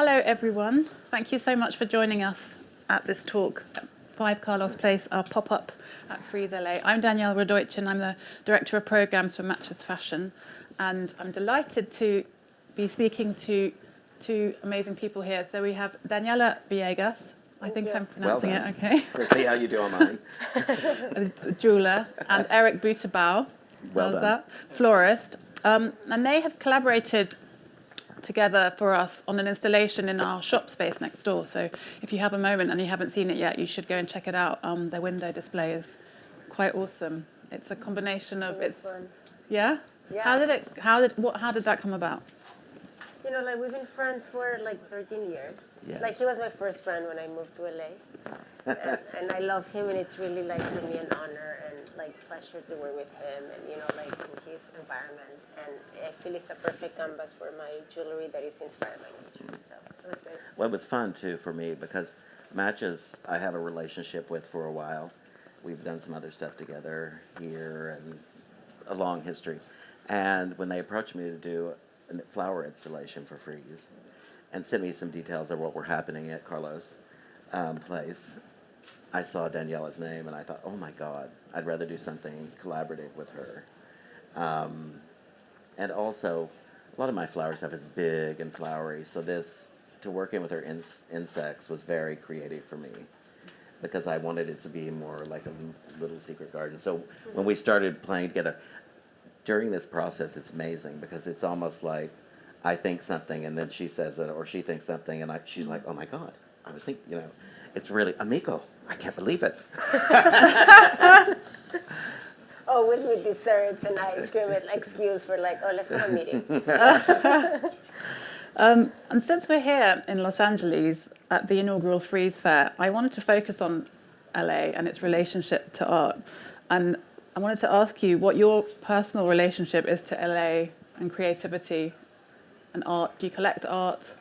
Hello, everyone. Thank you so much for joining us at this talk at 5 Carlos Place, our pop-up at Frieze LA. I'm Daniela Villegas, and I'm the Director of Programs for Matches Fashion. And I'm delighted to be speaking to two amazing people here. So we have Daniela Villegas. I think I'm pronouncing it okay. Let's see how you do on mine. A jeweler, and Eric Buterbaugh. Well done. That? Florist. And they have collaborated together for us on an installation in our shop space next door. So if you have a moment and you haven't seen it yet, you should go and check it out. Their window display is quite awesome. It's a combination of Fun. Yeah? Yeah. How did that come about? You know, like we've been friends for like 13 years. Yes. Like he was my first friend when I moved to LA. and I love him, and it's really like for me an honor and like pleasure to work with him and, you know, like in his environment. And I feel it's a perfect canvas for my jewelry that is inspired by nature. So it was great. Well, it was fun too for me because Matches I have a relationship with for a while. We've done some other stuff together here and a long history. And when they approached me to do a flower installation for Frieze and sent me some details of what were happening at Carlos' place, I saw Daniela's name and I thought, oh my God, I'd rather do something collaborative with her. And also, a lot of my flower stuff is big and flowery, so to work in with her insects was very creative for me because I wanted it to be more like a little secret garden. So when we started playing together, during this process, it's amazing because it's almost like I think something and then she says it, or she thinks something and she's like, oh my God, I was thinking, you know, it's really, amigo, I can't believe it. Always with desserts and ice cream and excuse for like, oh, let's have a meeting. And since we're here in Los Angeles at the inaugural Frieze Fair, I wanted to focus on LA and its relationship to art. And I wanted to ask you what your personal relationship is to LA and creativity and art. Do you collect art?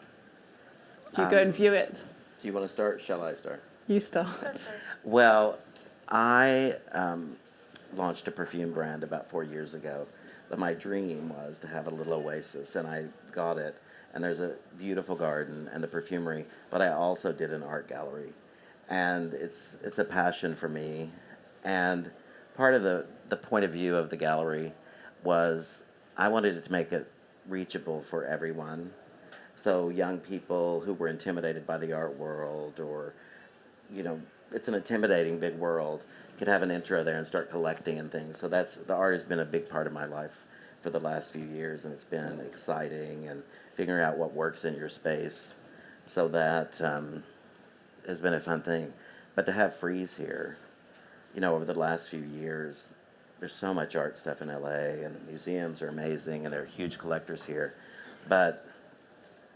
Do you go and view it? Do you want to start? Shall I start? You start. Well, I launched a perfume brand about 4 years ago, but my dream was to have a little oasis, and I got it. And there's a beautiful garden and the perfumery, but I also did an art gallery, and it's a passion for me. And part of the point of view of the gallery was I wanted it to make it reachable for everyone. So young people who were intimidated by the art world, or, you know, it's an intimidating big world, could have an intro there and start collecting and things. So the art has been a big part of my life for the last few years, and it's been exciting and figuring out what works in your space. So that has been a fun thing. But to have Frieze here, you know, over the last few years, there's so much art stuff in LA, and museums are amazing, and there are huge collectors here. But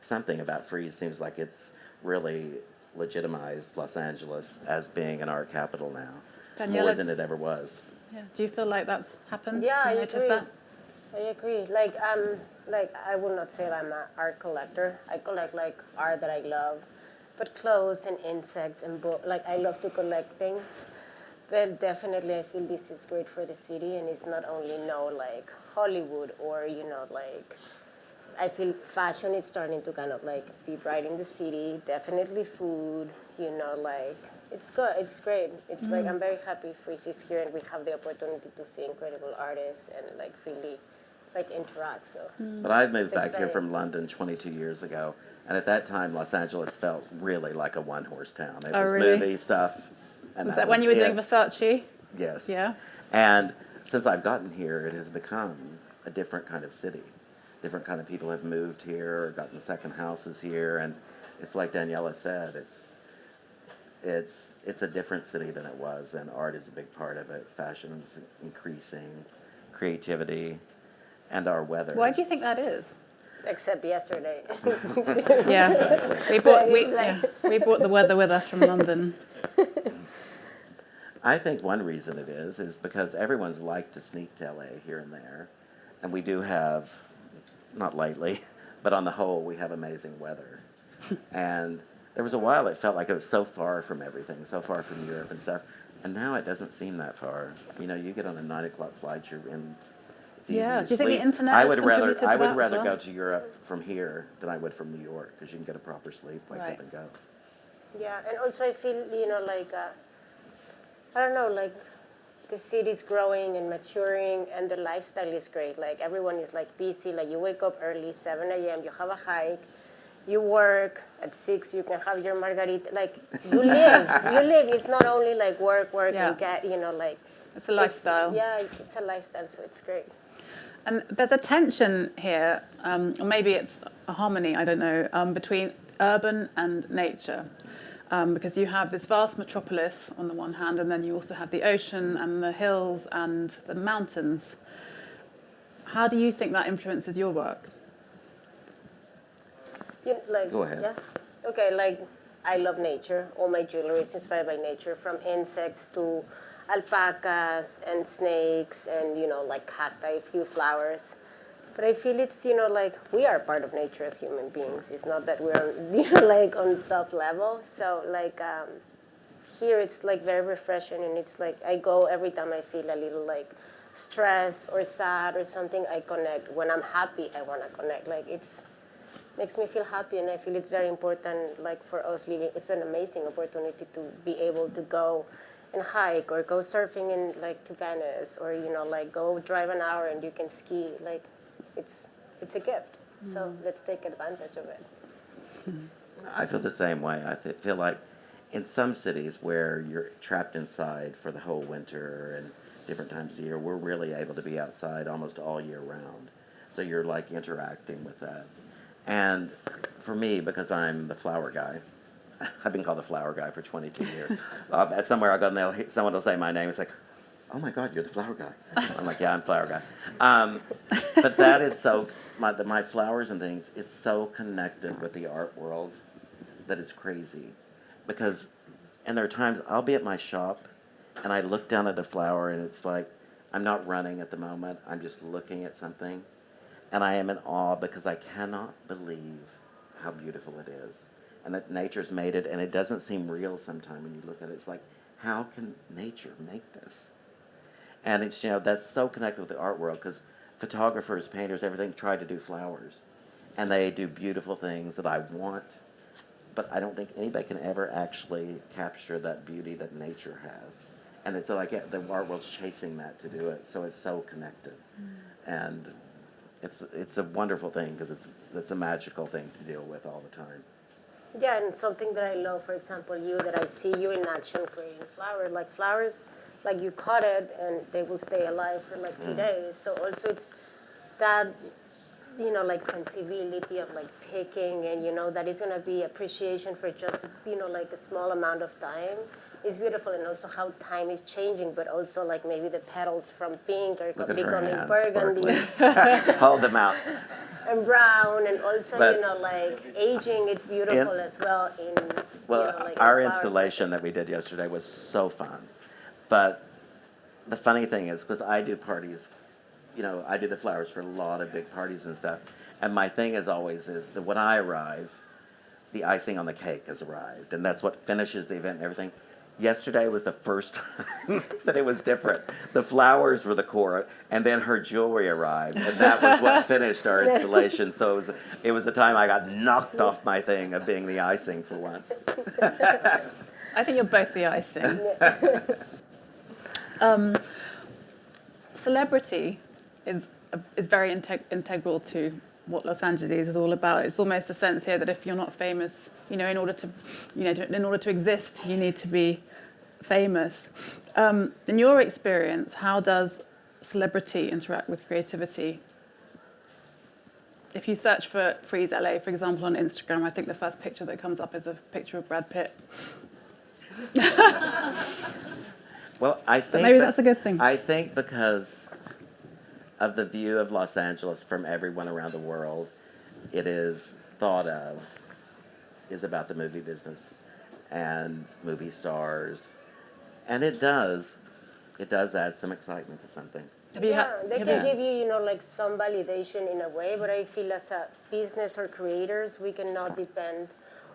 something about Frieze seems like it's really legitimized Los Angeles as being an art capital now, Daniela, more than it ever was. Yeah. Do you feel like that's happened? Yeah, I noticed agree. that? I agree. Like I would not say I'm an art collector. I collect like art that I love, but clothes and insects and like I love to collect things. But definitely, I feel this is great for the city, and it's not only like Hollywood or, you know, like I feel fashion is starting to kind of like be bright in the city. Definitely food, you know, like it's good. It's great. It's like I'm very happy Frieze is here and we have the opportunity to see incredible artists and like really like interact. So. But I moved back here exciting. from London 22 years ago, and at that time, Los Angeles felt really like a one-horse town. It was really? movie stuff. And Was that when you were it. doing Versace? Yes. Yeah. And since I've gotten here, it has become a different kind of city. Different kind of people have moved here or gotten second houses here, and it's like Daniela said, it's a different city than it was, and art is a big part of it. Fashion is increasing, creativity, and our weather. Why do you think that is? Except yesterday. Yeah. We brought the weather with us from London. I think one reason it is because everyone's liked to sneak to LA here and there, and we do have, not lately, but on the whole, we have amazing weather. And there was a while it felt like it was so far from everything, so far from Europe and stuff, and now it doesn't seem that far. You know, you get on a 9 o'clock flight, you're in It's easy Yeah. to Do you think the sleep. internet I has would contributed to I would that as rather well? go to Europe from here than I would from New York because you can get a proper sleep, wake Right. up and go. Yeah, and also I feel, like, I don't know, like, the city's growing and maturing, and the lifestyle is great. Like, everyone is, like, busy. Like, you wake up early, 7 a.m., you have a hike, you work, at 6 you can have your margarita. Like, you live. You live. It's not only, like, work, Yeah. and get, like... It's a lifestyle. Yeah, it's a lifestyle, so it's great. And there's a tension here, or maybe it's a harmony, I don't know, between urban and nature. Because you have this vast metropolis on the one hand, and then you also have the ocean and the hills and the mountains. How do you think that influences your work? Like, Go ahead. Yeah. Okay, like, I love nature. All my jewelry is inspired by nature, from insects to alpacas and snakes and, like cacti, a few flowers. But I feel it's, like, we are part of nature as human beings. It's not that we're, like, on top level. So, like, here it's, like, very refreshing, and it's, like, I go every time I feel a little, like, stressed or sad or something, I connect. When I'm happy, I want to connect. Like, makes me feel happy, and I feel it's very important, like, for us living. It's an amazing opportunity to be able to go and hike or go surfing in, like, to Venice, or, like, go drive an hour and you can ski. Like, it's a gift. So let's take advantage of it. I feel the same way. I feel like in some cities where you're trapped inside for the whole winter and different times of the year, we're really able to be outside almost all year round. So you're, like, interacting with that. And for me, because I'm the flower guy, I've been called the flower guy for 22 years. Somewhere I'll go and someone will say my name. It's like, oh my God, you're the flower guy. I'm like, yeah, I'm flower guy. But that is so, my flowers and things, it's so connected with the art world that it's crazy. And there are times I'll be at my shop and I look down at a flower and it's like, I'm not running at the moment. I'm just looking at something. And I am in awe because I cannot believe how beautiful it is. And that nature's made it, and it doesn't seem real sometimes when you look at it. It's like, how can nature make this? And it's, that's so connected with the art world, because photographers, painters, everything try to do flowers. And they do beautiful things that I want, but I don't think anybody can ever actually capture that beauty that nature has. And it's like the art world's chasing that to do it, so it's so connected. And it's a wonderful thing, because it's a magical thing to deal with all the time. Yeah, and something that I love, for example, that I see you in action creating flowers, like, you cut it and they will stay alive for, like, 3 days. So also it's that, like, sensibility of, like, picking, and, that is going to be appreciation for just, like, a small amount of time is beautiful. And also how time is changing, but also, like, maybe the petals from pink are Look at her becoming hands burgundy. sparkling. Hold them out. And brown, and also, But like, aging, it's beautiful as well Well, like, our in flower installation that business. we did yesterday was so fun. But the funny thing is, because I do parties, I do the flowers for a lot of big parties and stuff. And my thing is always that when I arrive, the icing on the cake has arrived. And that's what finishes the event and everything. Yesterday was the first time that it was different. The flowers were the core, and then her jewelry arrived, and that was what finished our installation. So it was a time I got knocked off my thing of being the icing for once. I think you're both the icing. Celebrity is very integral to what Los Angeles is all about. It's almost a sense here that if you're not famous, in order to exist, you need to be famous. In your experience, how does celebrity interact with creativity? If you search for Frieze LA, for example, on Instagram, I think the first picture that comes up is a picture of Brad Pitt. Well, I think maybe that's a good thing. I think because of the view of Los Angeles from everyone around the world, it is thought of is about the movie business and movie stars, and it does add some excitement to something. Have you They have can you- give you, you know, like some validation in a way, but I feel as a business or creators, we cannot depend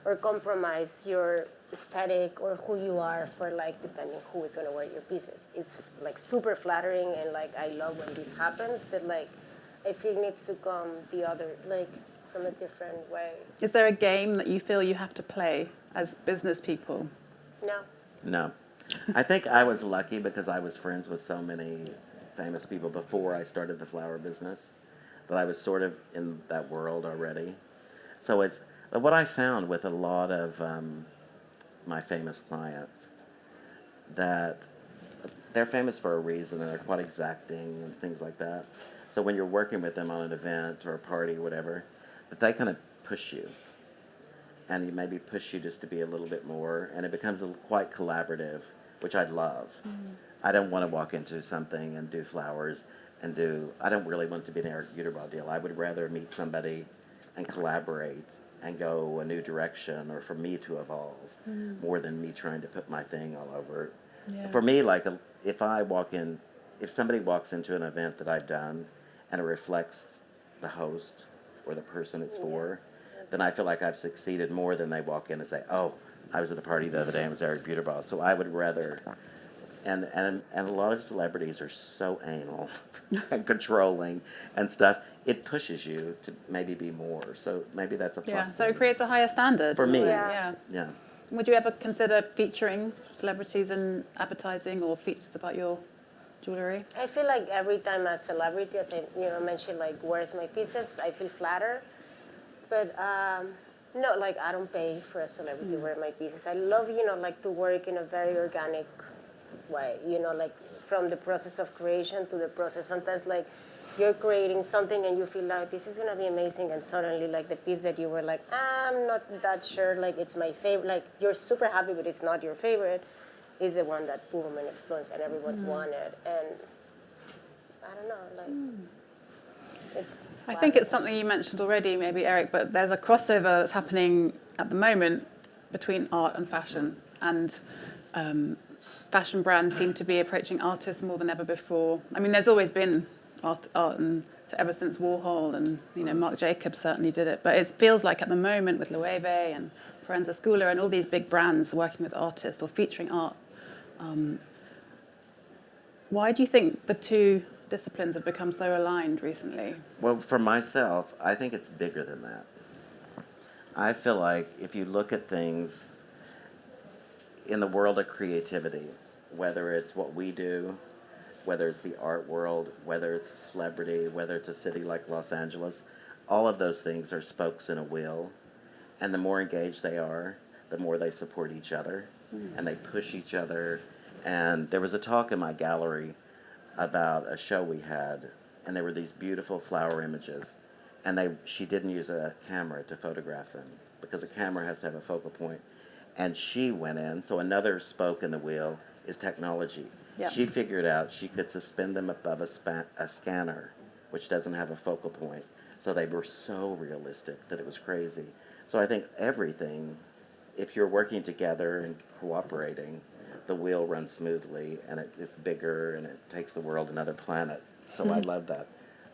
or compromise your aesthetic or who you are for like depending who is gonna wear your pieces. It's like super flattering and like I love when this happens, but like I feel it needs to come the other like from a different way. Is there a game that you feel you have to play as business people? No. No. I think I was lucky because I was friends with so many famous people before I started the flower business that I was sort of in that world already. So it's, but what I found with a lot of my famous clients, that they're famous for a reason and they're quite exacting and things like that. So when you're working with them on an event or a party or whatever, but they kind of push you. And you maybe push you just to be a little bit more, and it becomes quite collaborative, which I love. I don't want to walk into something and do flowers and do, I don't really want to be an Eric Buterbaugh deal. I would rather meet somebody and collaborate and go a new direction, or for me to evolve more than me trying to put my thing all over it. Yeah. For me, like if I walk in, if somebody walks into an event that I've done and it reflects the host or the person it's for, then I feel like I've succeeded more than they walk in and say, oh, I was at a party the other day and it was Eric Buterbaugh. So I would rather, and a lot of celebrities are so anal and controlling and stuff. It pushes you to maybe be more. So maybe that's a plus. Yeah, so it creates a higher standard. For me. Yeah. Yeah. Would you ever consider featuring celebrities in advertising or features about your jewellery? I feel like every time a celebrity, as I mentioned, like wears my pieces, I feel flattered. But no, like I don't pay for a celebrity to wear my pieces. I love, like to work in a very organic way. Like from the process of creation to the process. Sometimes like you're creating something and you feel like this is gonna be amazing, and suddenly like the piece that you were like, I'm not that sure, like it's my favorite. Like you're super happy, but it's not your favorite. Is the one that boom and explodes and everyone wanted. And I don't know, like it's. I think it's something you mentioned already, maybe Eric, but there's a crossover that's happening at the moment between art and fashion, and fashion brands seem to be approaching artists more than ever before. I mean, there's always been art and so ever since Warhol and Marc Jacobs certainly did it, but it feels like at the moment with Loewe and Forenza Schooler and all these big brands working with artists or featuring art. Why do you think the two disciplines have become so aligned recently? Well, for myself, I think it's bigger than that. I feel like if you look at things in the world of creativity, whether it's what we do, whether it's the art world, whether it's a celebrity, whether it's a city like Los Angeles, all of those things are spokes in a wheel. And the more engaged they are, the more they support each other and they push each other. And there was a talk in my gallery about a show we had, and there were these beautiful flower images, and she didn't use a camera to photograph them because a camera has to have a focal point. And she went in, so another spoke in the wheel is technology. Yep. She figured out she could suspend them above a scanner, which doesn't have a focal point. So they were so realistic that it was crazy. So I think everything, if you're working together and cooperating, the wheel runs smoothly and it's bigger and it takes the world another planet. So I love that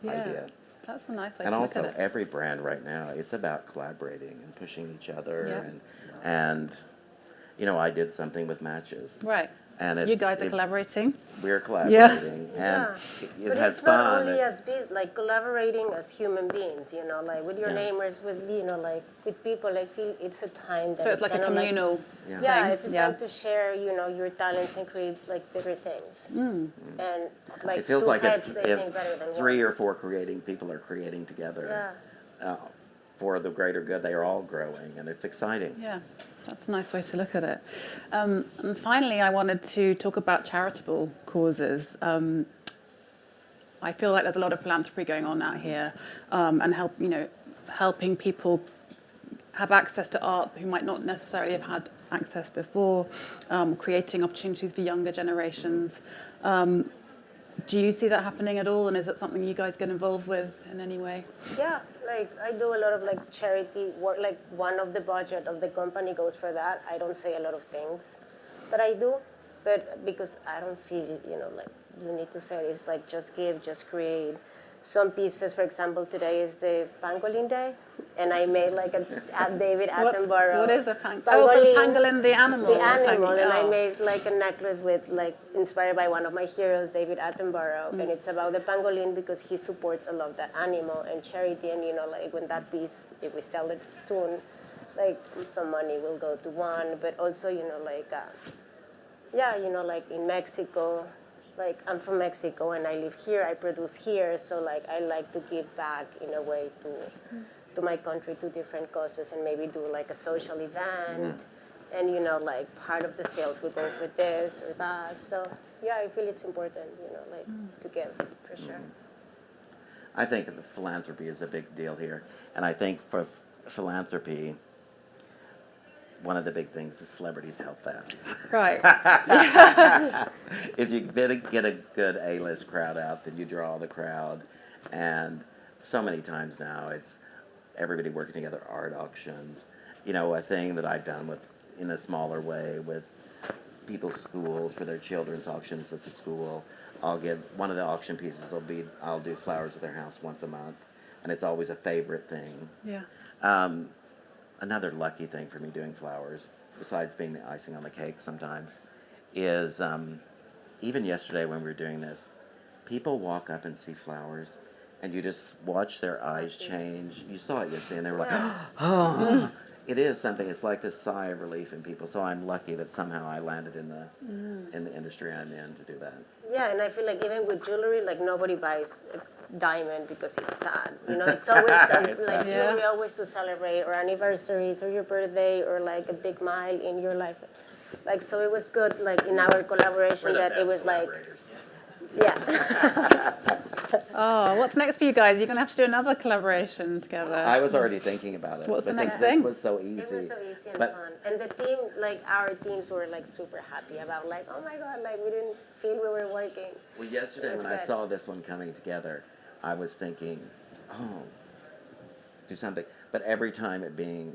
idea. That's a nice way And to look at also it. every brand right now, it's about collaborating and pushing each other. Yeah. And I did something with matches. Right. And You guys are collaborating. We're collaborating, and Yeah. it But has it's not fun. only as like collaborating as human beings, like with your Yeah. neighbors, with like with people. I feel it's a time that So it's like a kinda communal Yeah. yeah, thing. it's a time to share, your talents and create like bigger things. And like It feels two like heads, they think if better than 3 one. or 4 creating people are creating together Yeah. for the greater good. They are all growing, and it's exciting. Yeah, that's a nice way to look at it. And finally, I wanted to talk about charitable causes. I feel like there's a lot of philanthropy going on out here, and helping people have access to art who might not necessarily have had access before, creating opportunities for younger generations. Do you see that happening at all, and is it something you guys get involved with in any way? Yeah, like I do a lot of like charity work. Like one of the budget of the company goes for that. I don't say a lot of things that I do, but because I don't feel like you need to say it's like just give, just create. Some pieces, for example, today is the pangolin day, and I made like a David Attenborough. What is a pangolin? Oh, so the pangolin, the animal. The animal, and I Oh. made like a necklace with like inspired by one of my heroes, David Attenborough, and it's about the pangolin because he supports a lot of that animal and charity, and like when that piece, if we sell it soon, like some money will go to one, but also like like in Mexico. Like I'm from Mexico and I live here, I produce here, so like I like to give back in a way to my country, to different causes, and maybe do like a social event, and like part of the sales would go for this or that. So yeah, I feel it's important, like to give for sure. I think that philanthropy is a big deal here, and I think for philanthropy, one of the big things is celebrities help that. Right. If you get a good A-list crowd out, then you draw the crowd. And so many times now, it's everybody working together, art auctions. A thing that I've done in a smaller way with people's schools for their children's auctions at the school. I'll give one of the auction pieces. I'll do flowers at their house once a month, and it's always a favorite thing. Yeah. Another lucky thing for me doing flowers, besides being the icing on the cake sometimes, is even yesterday when we were doing this, people walk up and see flowers, and you just watch their eyes change. You saw it yesterday, and they were like, oh. It is something. It's like this sigh of relief in people. So I'm lucky that somehow I landed in the industry I'm in to do that. Yeah, and I feel like even with jewelry, like nobody buys a diamond because it's sad. It's always jewelry always to celebrate or anniversaries or your birthday or like a big mile in your life. Like so, it was good. Like in our collaboration, that it was like, yeah. Oh, what's next for you guys? You're going to have to do another collaboration together. I was already thinking about it. What's the because next this thing? was so easy. It was so easy and fun. And the team, like our teams were like super happy about like, oh my God, like we didn't feel we were working. Well, yesterday It was when I good. saw this one coming together, I was thinking, oh, do something. But every time it being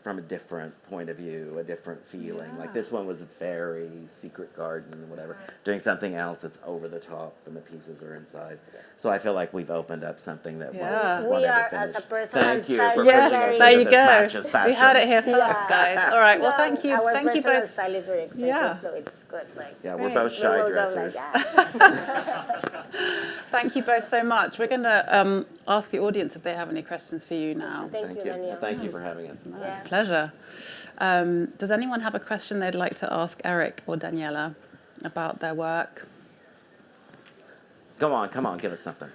from a different point of view, a different feeling. Like this one was a very secret garden, whatever. Doing something else that's over the top and the pieces are inside. So I feel like we've opened up something that Yeah. won't We ever are, finish. as a personal Thank you style, for yeah, pushing us There into you this go. matches fashion. We heard it here first, guys. All right. Well, thank you. Our Thank you personal both. style is very eccentric, Yeah. so it's good. Like Yeah, Great. we're both we shy will go like dressers. that. Thank you both so much. We're going to ask the audience if they have any questions for you now. Thank you, Daniela. Thank you for having us. Yeah. Pleasure. Does anyone have a question they'd like to ask Eric or Daniela about their work? Come on, give us something.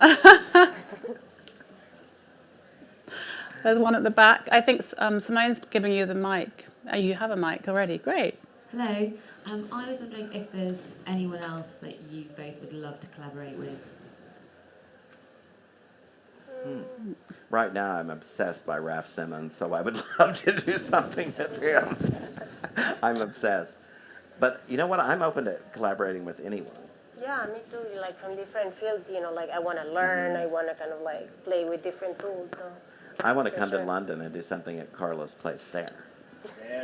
There's one at the back. I think Simone's giving you the mic. Oh, you have a mic already. Great. Hello. I was wondering if there's anyone else that you both would love to collaborate with. Right now, I'm obsessed by Raf Simons, so I would love to do something with him. I'm obsessed. But you know what? I'm open to collaborating with anyone. Yeah, me too. Like from different fields, like I want to learn. I want to kind of like play with different tools. So I want to For come to sure. London and do something at Carlos' place there.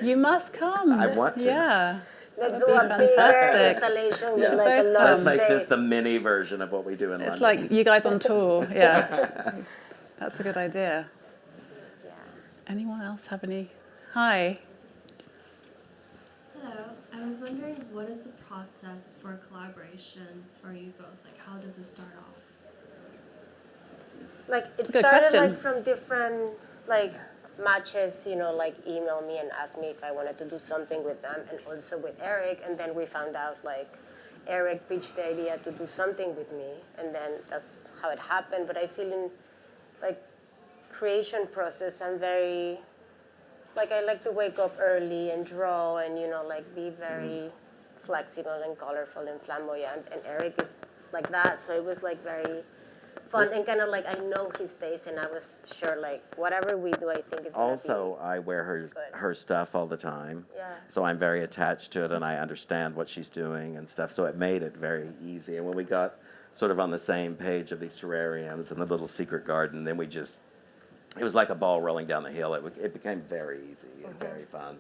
You must come. I want to. Yeah. let's That do would a be bigger fantastic. installation with Yeah. like a Both lot Let's of make this space. the mini version of what we do in It's London. like you guys on tour. Yeah. That's a good idea. Yeah. Anyone else have any? Hi. Hello, I was wondering what is the process for collaboration for you both? Like, how does it start off? Like it Good started question. like from different like matches, like email me and ask me if I wanted to do something with them, and also with Eric. And then we found out like Eric pitched the idea to do something with me, and then that's how it happened. But I feel in like creation process, I'm very like I like to wake up early and draw, and like be very flexible and colorful and flamboyant. And Eric is like that, so it was like very fun and kind of like I know his taste, and I was sure like whatever we do, I think is gonna Also, I wear Good. her stuff all the time. Yeah. So I'm very attached to it, and I understand what she's doing and stuff. So it made it very easy. And when we got sort of on the same page of these terrariums and the little secret garden, then it was like a ball rolling down the hill. It became very easy and very fun.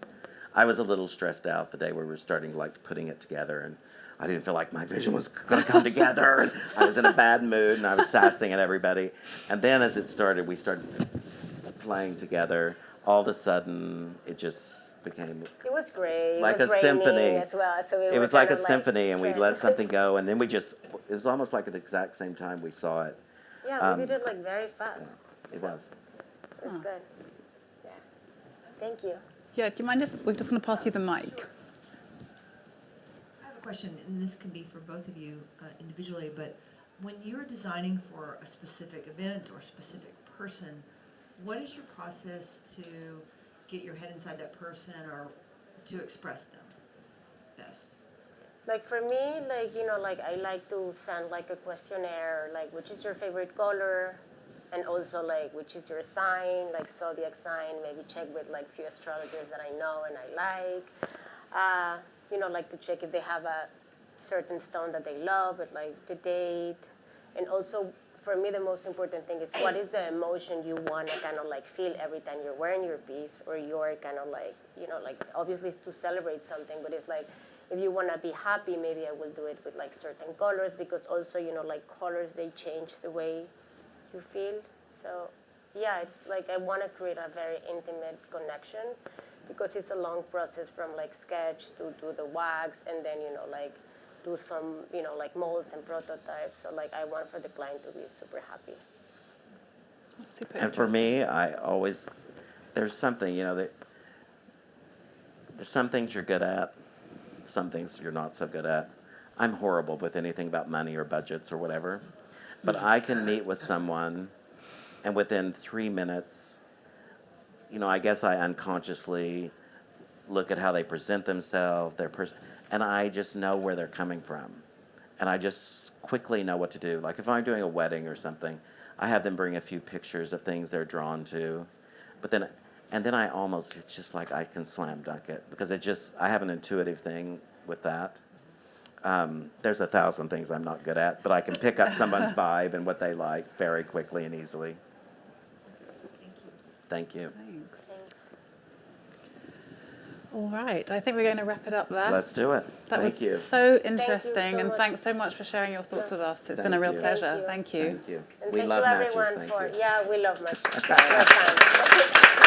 I was a little stressed out the day we were starting like putting it together, and I didn't feel like my vision was going to come together. And I was in a bad mood, and I was sassing at everybody. And then as it started, we started playing together. All of a sudden, it just became It was great. like it was a symphony. raining as well, so it were was like a kind of, symphony, and we let stressed. something go, and then we just, it was almost like at the exact same time we saw it. Yeah, we did it like very fast. It so was. It was good. Yeah. Thank you. Yeah, do you mind we're just going to pass you the mic. I have a question, and this can be for both of you individually, but when you're designing for a specific event or specific person, what is your process to get your head inside that person or to express them best? Like for me, like, you know, like I like to send like a questionnaire, like which is your favorite color, and also like which is your sign, like zodiac sign, maybe check with like few astrologers that I know and I like. You know, like to check if they have a certain stone that they love, but like the date. And also for me, the most important thing is what is the emotion you want to kind of like feel every time you're wearing your piece, or you're kind of like, you know, like obviously it's to celebrate something, but it's like, if you want to be happy, maybe I will do it with like certain colors, because also, you know, like colors, they change the way you feel. So yeah, it's like I want to create a very intimate connection, because it's a long process from like sketch to do the wax, and then, you know, like do some, you know, like molds and prototypes. So like I want for the client to be super happy. Super And for interesting. me, I always, there's something, you know, that there's some things you're good at, some things you're not so good at. I'm horrible with anything about money or budgets or whatever, but I can meet with someone, and within 3 minutes, you know, I guess I unconsciously look at how they present themselves, and I just know where they're coming from. And I just quickly know what to do. Like if I'm doing a wedding or something, I have them bring a few pictures of things they're drawn to. But then, and then I almost, it's just like I can slam dunk it, because I have an intuitive thing with that. There's 1,000 things I'm not good at, but I can pick up someone's vibe and what they like very quickly and easily. Thank you. Thanks. Thanks. All right, I think we're going to wrap it up there. Let's do it. That Thank was you. so interesting, so and much. thanks so much for sharing your thoughts with us. It's been Thank a real you. pleasure. Thank Thank you. Thank you. And We thank love you matches. everyone Thank for, you. yeah, we love matches. We're fans.